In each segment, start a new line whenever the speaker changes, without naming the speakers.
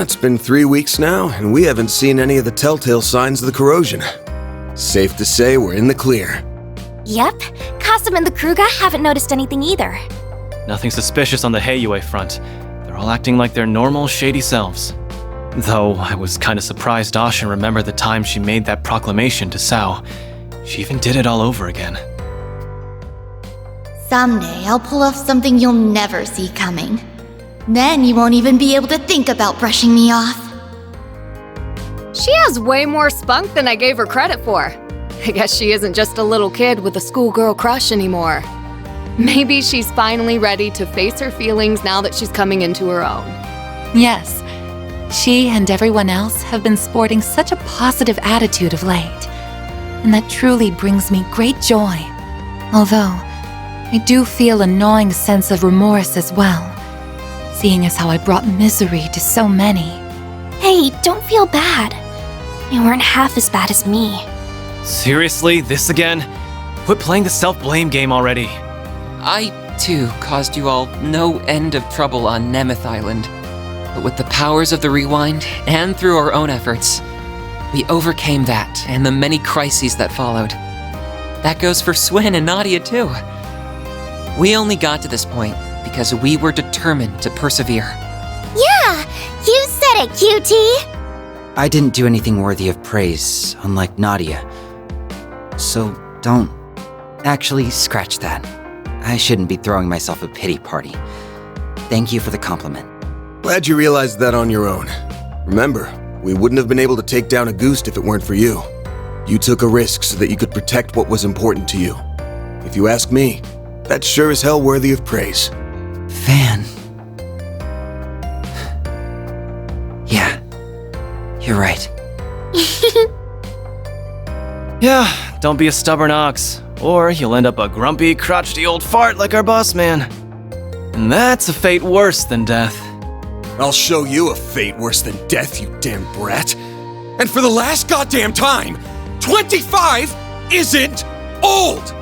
It's been 3 weeks now, and we haven't seen any of the telltale signs of the corrosion. Safe to say we're in the clear.
Yep, Kasim and the Kruga haven't noticed anything either.
Nothing suspicious on the Heiyue front. They're all acting like their normal, shady selves. Though I was kinda surprised Asha remembered the time she made that proclamation to Sao. She even did it all over again.
Someday I'll pull off something you'll never see coming. Then you won't even be able to think about brushing me off.
She has way more spunk than I gave her credit for. I guess she isn't just a little kid with a schoolgirl crush anymore. Maybe she's finally ready to face her feelings now that she's coming into her own.
Yes, she and everyone else have been sporting such a positive attitude of late, and that truly brings me great joy. Although, I do feel a gnawing sense of remorse as well, seeing as how I brought misery to so many.
Hey, don't feel bad. You weren't half as bad as me.
Seriously, this again? Quit playing the self-blame game already.
I, too, caused you all no end of trouble on Nemeth Island. But with the powers of the Rewind, and through our own efforts, we overcame that and the many crises that followed. That goes for Swin and Nadia, too. We only got to this point because we were determined to persevere.
Yeah, you said it, cutie!
I didn't do anything worthy of praise, unlike Nadia. So don't... Actually, scratch that. I shouldn't be throwing myself a pity party. Thank you for the compliment.
Glad you realized that on your own. Remember, we wouldn't have been able to take down a Goose if it weren't for you. You took a risk so that you could protect what was important to you. If you ask me, that's sure as hell worthy of praise.
Van... Yeah, you're right.
Yeah, don't be a stubborn ox, or you'll end up a grumpy, crotchety old fart like our boss man. And that's a fate worse than death.
I'll show you a fate worse than death, you damn brat. And for the last goddamn time, 25 isn't old!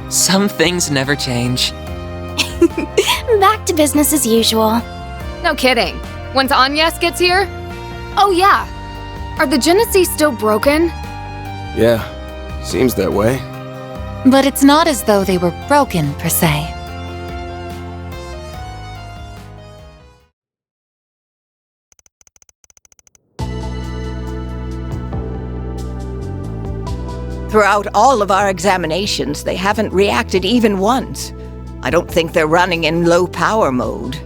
Some things never change.
Back to business as usual.
No kidding. Once Agnes gets here? Oh yeah. Are the Genesis still broken?
Yeah, seems that way.
But it's not as though they were broken, per se.
Throughout all of our examinations, they haven't reacted even once. I don't think they're running in low-power mode.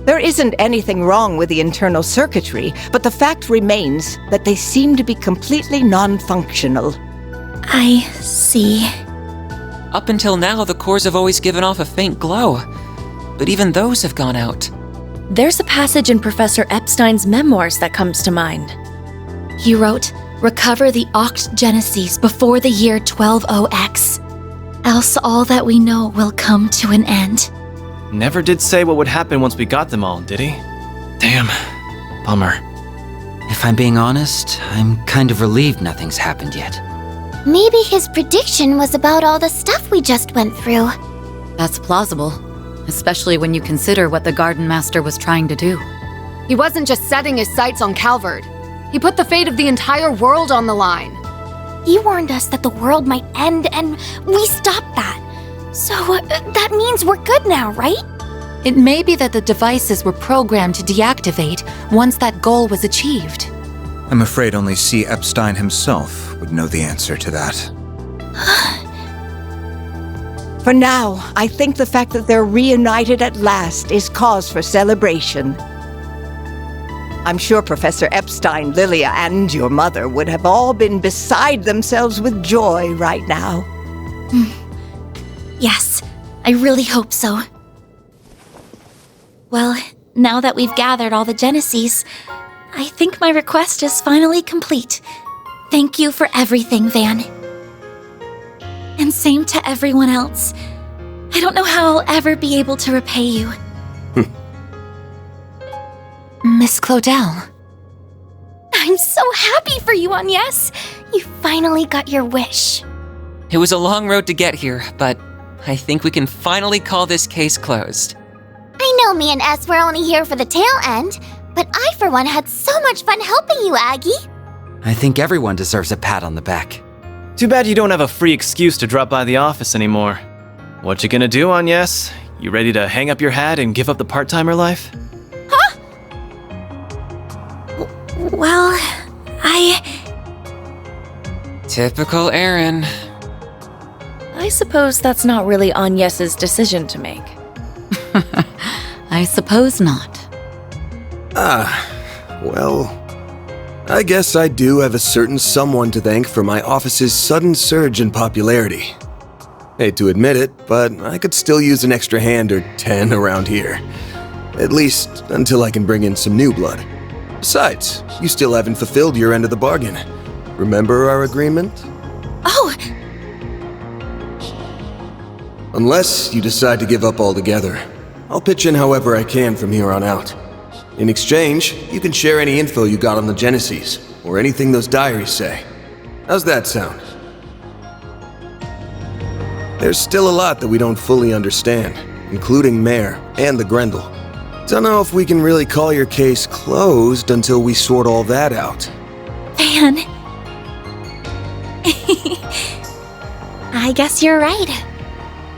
There isn't anything wrong with the internal circuitry, but the fact remains that they seem to be completely non-functional.
I see.
Up until now, the cores have always given off a faint glow. But even those have gone out.
There's a passage in Professor Epstein's memoirs that comes to mind.
He wrote, "Recover the Oct Genesis before the year 120X. Else all that we know will come to an end."
Never did say what would happen once we got them all, did he? Damn. Bummer.
If I'm being honest, I'm kind of relieved nothing's happened yet.
Maybe his prediction was about all the stuff we just went through.
That's plausible, especially when you consider what the Garden Master was trying to do.
He wasn't just setting his sights on Calvard. He put the fate of the entire world on the line.
He warned us that the world might end, and we stopped that. So that means we're good now, right?
It may be that the devices were programmed to deactivate once that goal was achieved.
I'm afraid only C. Epstein himself would know the answer to that.
For now, I think the fact that they're reunited at last is cause for celebration. I'm sure Professor Epstein, Lilia, and your mother would have all been beside themselves with joy right now.
Yes, I really hope so. Well, now that we've gathered all the Genesis, I think my request is finally complete. Thank you for everything, Van. And same to everyone else. I don't know how I'll ever be able to repay you.
Miss Claudel.
I'm so happy for you, Agnes. You finally got your wish.
It was a long road to get here, but I think we can finally call this case closed.
I know me and S were only here for the tail end,
But I, for one, had so much fun helping you, Aggie.
I think everyone deserves a pat on the back.
Too bad you don't have a free excuse to drop by the office anymore. What you gonna do, Agnes? You ready to hang up your hat and give up the part-timer life?
Huh? Well,
Typical Aaron.
I suppose that's not really Agnes's decision to make.
I suppose not.
Well, I guess I do have a certain someone to thank for my office's sudden surge in popularity. Hate to admit it, but I could still use an extra hand or 10 around here. At least until I can bring in some new blood. Besides, you still haven't fulfilled your end of the bargain. Remember our agreement?
Oh!
Unless you decide to give up altogether, I'll pitch in however I can from here on out. In exchange, you can share any info you got on the Genesis, or anything those diaries say. How's that sound? There's still a lot that we don't fully understand, including Mare and the Grendel. Don't know if we can really call your case closed until we sort all that out.
Van. I guess you're right.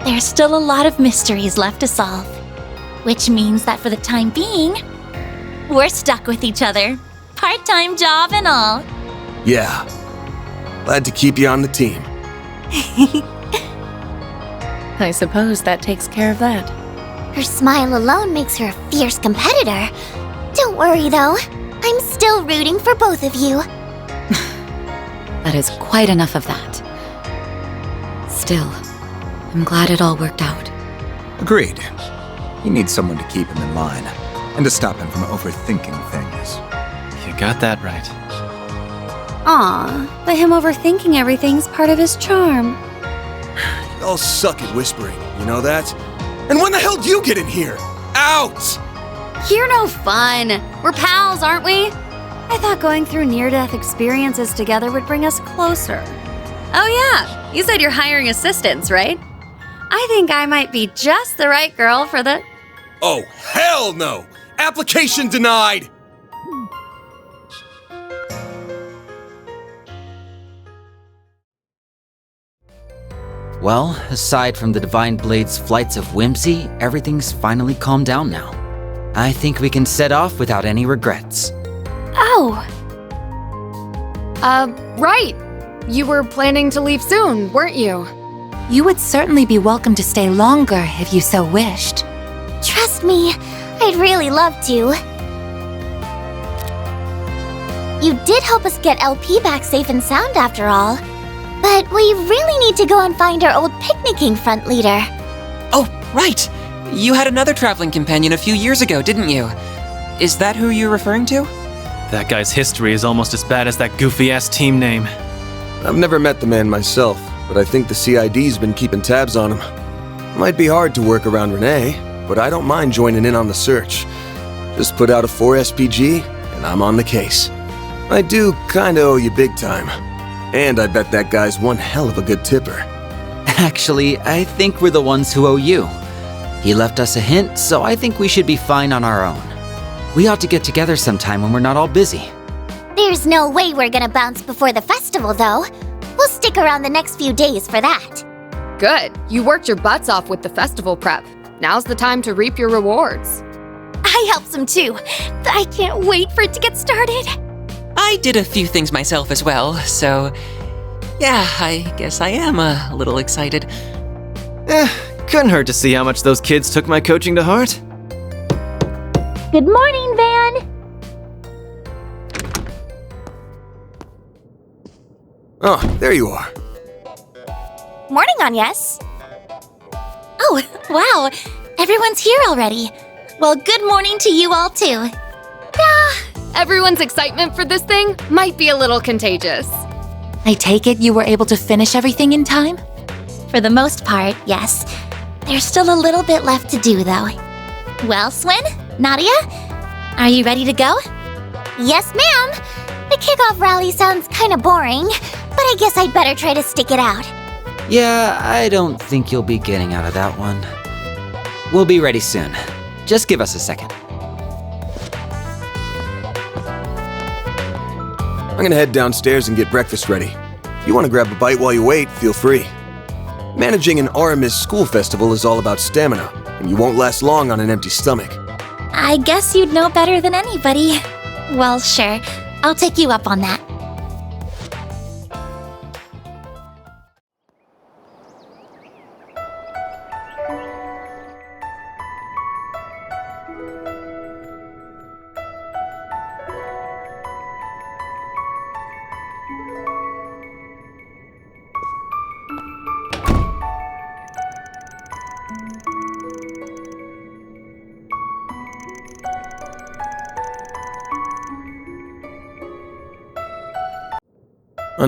There's still a lot of mysteries left to solve. Which means that for the time being, we're stuck with each other. Part-time job and all.
Yeah. Glad to keep you on the team.
I suppose that takes care of that.
Her smile alone makes her a fierce competitor. Don't worry, though. I'm still rooting for both of you.
That is quite enough of that. Still, I'm glad it all worked out.
Agreed. He needs someone to keep him in line, and to stop him from overthinking things.
You got that right.
Aw, but him overthinking everything's part of his charm.
Y'all suck at whispering, you know that? And when the hell do you get in here? Out!
You're no fun. We're pals, aren't we? I thought going through near-death experiences together would bring us closer. Oh yeah, you said you're hiring assistants, right? I think I might be just the right girl for the...
Oh, hell no! Application denied!
Well, aside from the Divine Blade's flights of whimsy, everything's finally calmed down now. I think we can set off without any regrets.
Oh!
Right. You were planning to leave soon, weren't you?
You would certainly be welcome to stay longer if you so wished.
Trust me, I'd really love to. You did help us get LP back safe and sound after all. But we really need to go and find our old picnicking front leader.
Oh, right! You had another traveling companion a few years ago, didn't you? Is that who you're referring to?
That guy's history is almost as bad as that goofy-ass team name.
I've never met the man myself, but I think the CID's been keeping tabs on him. Might be hard to work around Renee, but I don't mind joining in on the search. Just put out a 4 SPG, and I'm on the case. I do kinda owe you big time. And I bet that guy's one hell of a good tipper.
Actually, I think we're the ones who owe you. He left us a hint, so I think we should be fine on our own. We ought to get together sometime when we're not all busy.
There's no way we're gonna bounce before the festival, though. We'll stick around the next few days for that.
Good. You worked your butts off with the festival prep. Now's the time to reap your rewards.
I helped some too. I can't wait for it to get started.
I did a few things myself as well, so... yeah, I guess I am a little excited.
Couldn't hurt to see how much those kids took my coaching to heart.
Good morning, Van!
Oh, there you are.
Morning, Agnes. Oh, wow. Everyone's here already. Well, good morning to you all too.
Everyone's excitement for this thing might be a little contagious.
I take it you were able to finish everything in time?
For the most part, yes. There's still a little bit left to do, though. Well, Swin, Nadia, are you ready to go?
Yes, ma'am! The kickoff rally sounds kinda boring, but I guess I'd better try to stick it out.
Yeah, I don't think you'll be getting out of that one. We'll be ready soon. Just give us a second.
I'm gonna head downstairs and get breakfast ready. If you want to grab a bite while you wait, feel free. Managing an Aramis school festival is all about stamina, and you won't last long on an empty stomach.
I guess you'd know better than anybody. Well, sure. I'll take you up on that.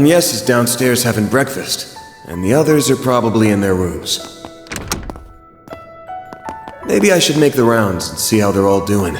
Agnes is downstairs having breakfast, and the others are probably in their rooms. Maybe I should make the rounds and see how they're all doing.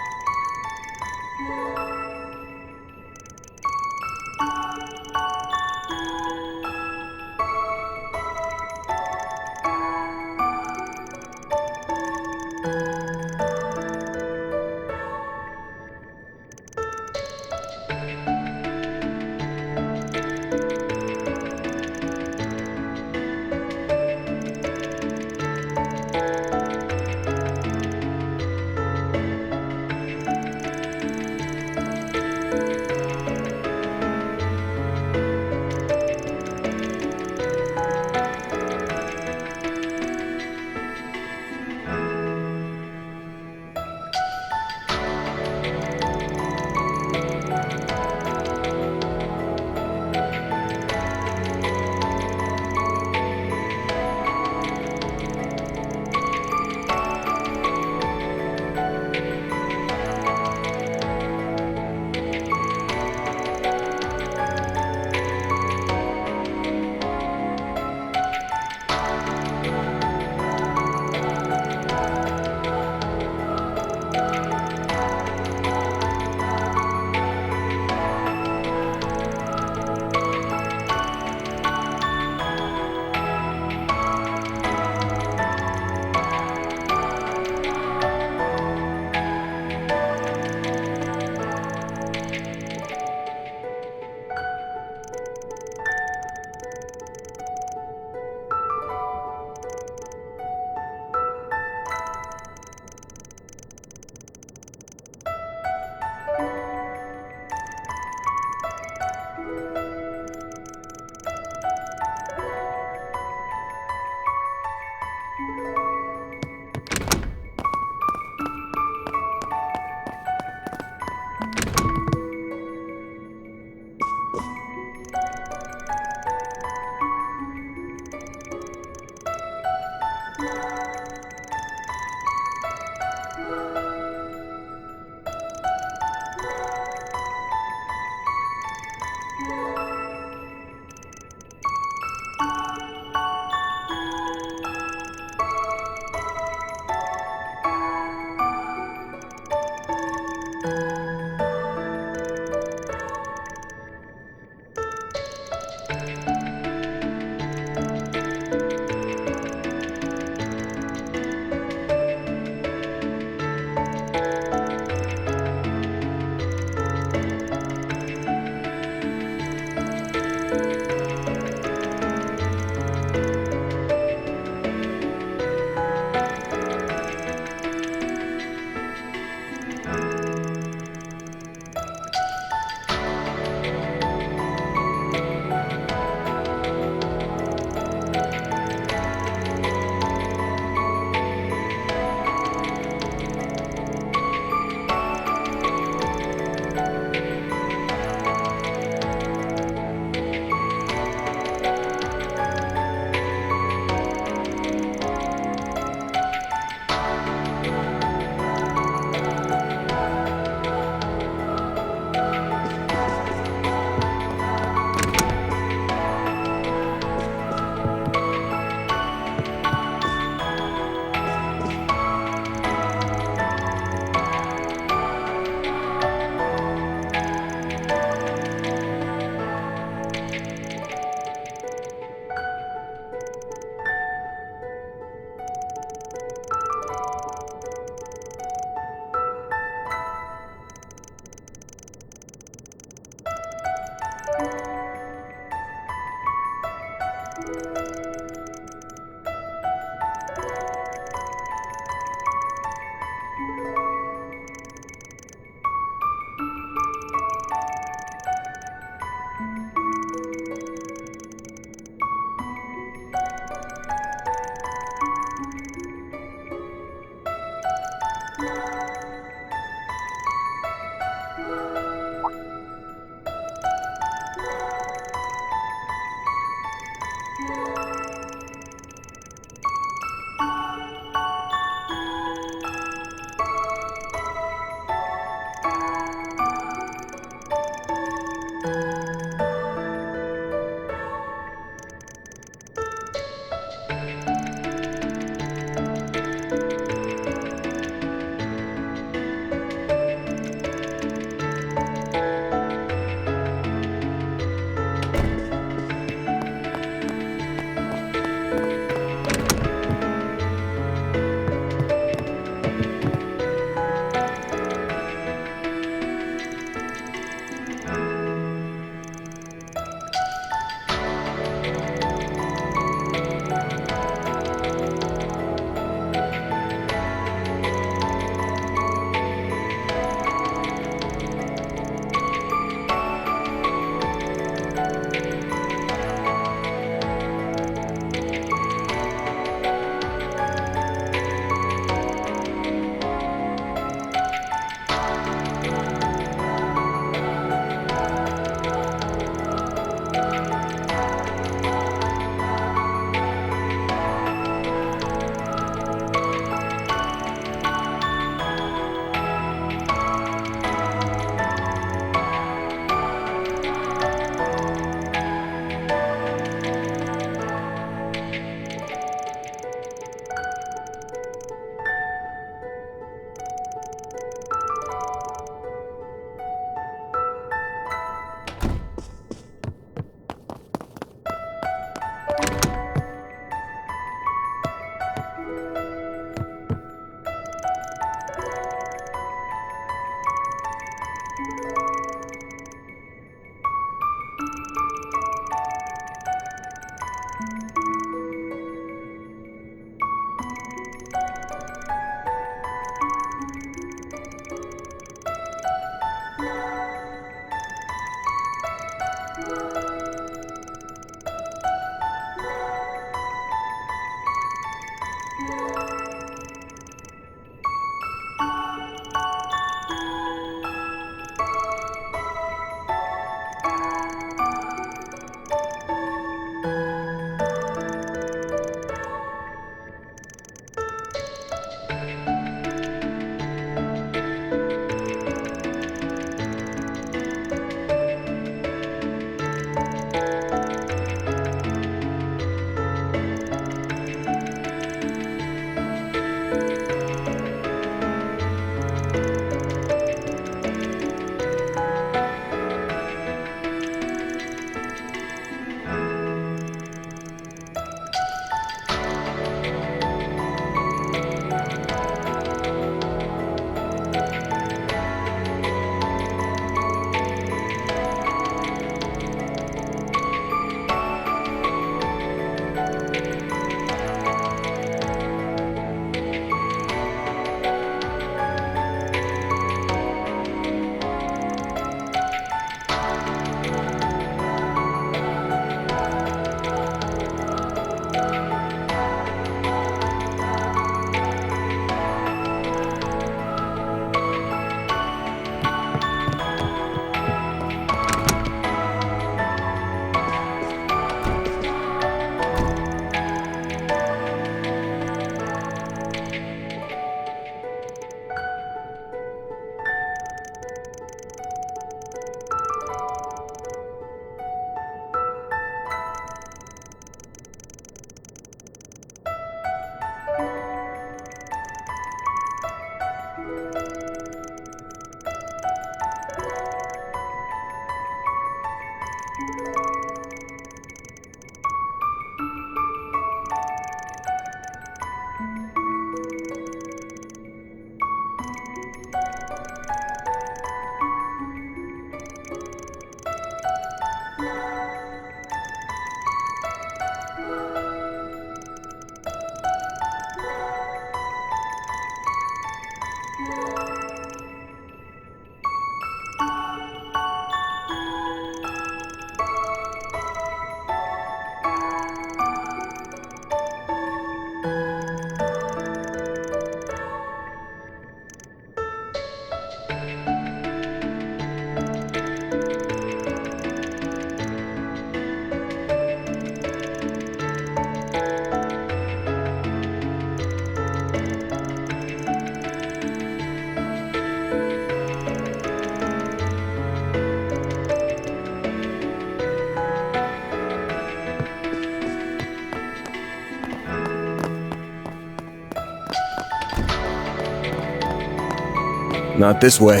Not this way.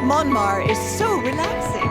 Montmart is so relaxing.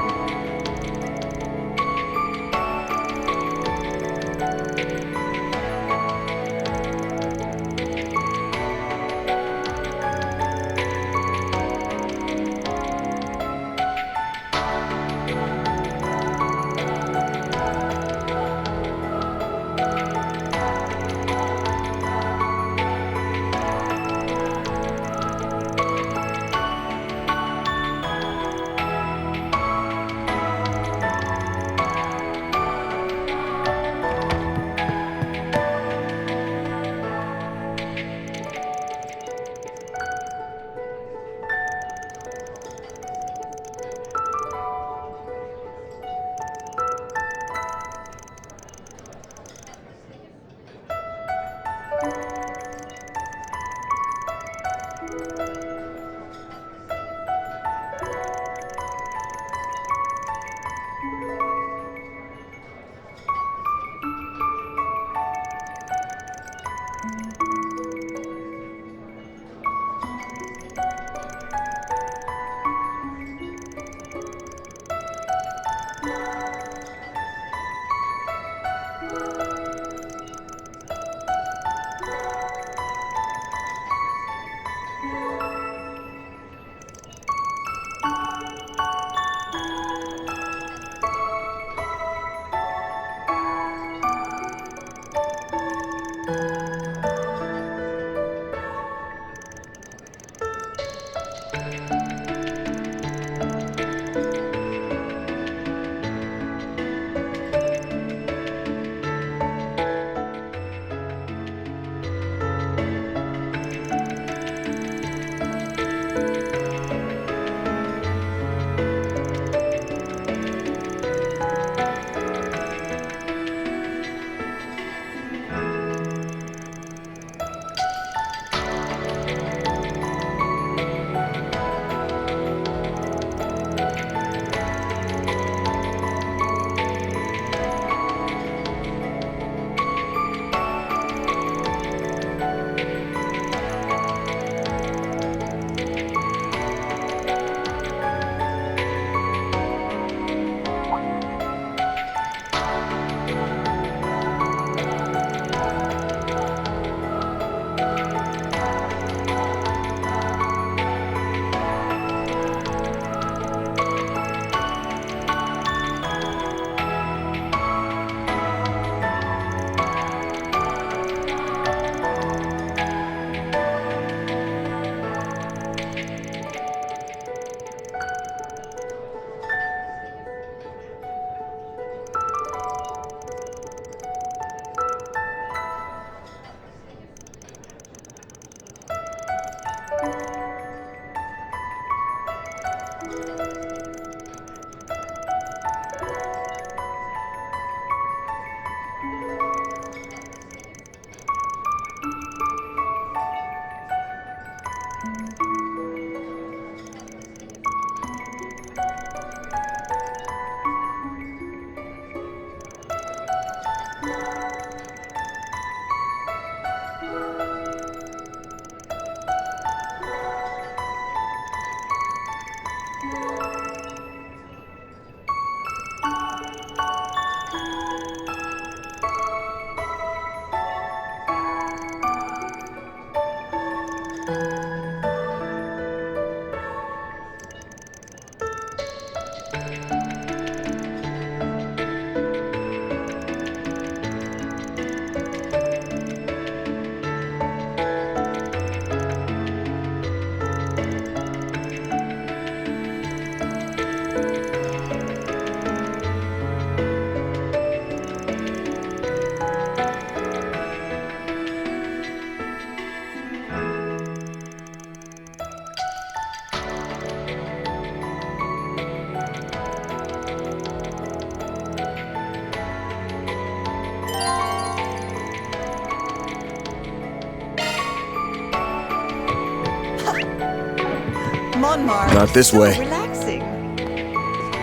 Montmart
Not this
is so
way.
relaxing.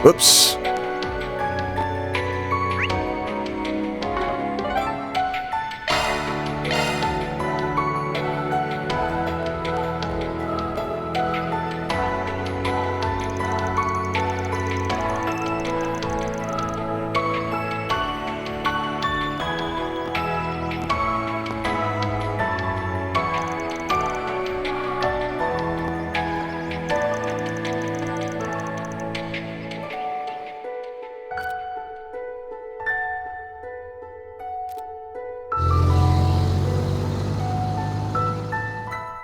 Whoops.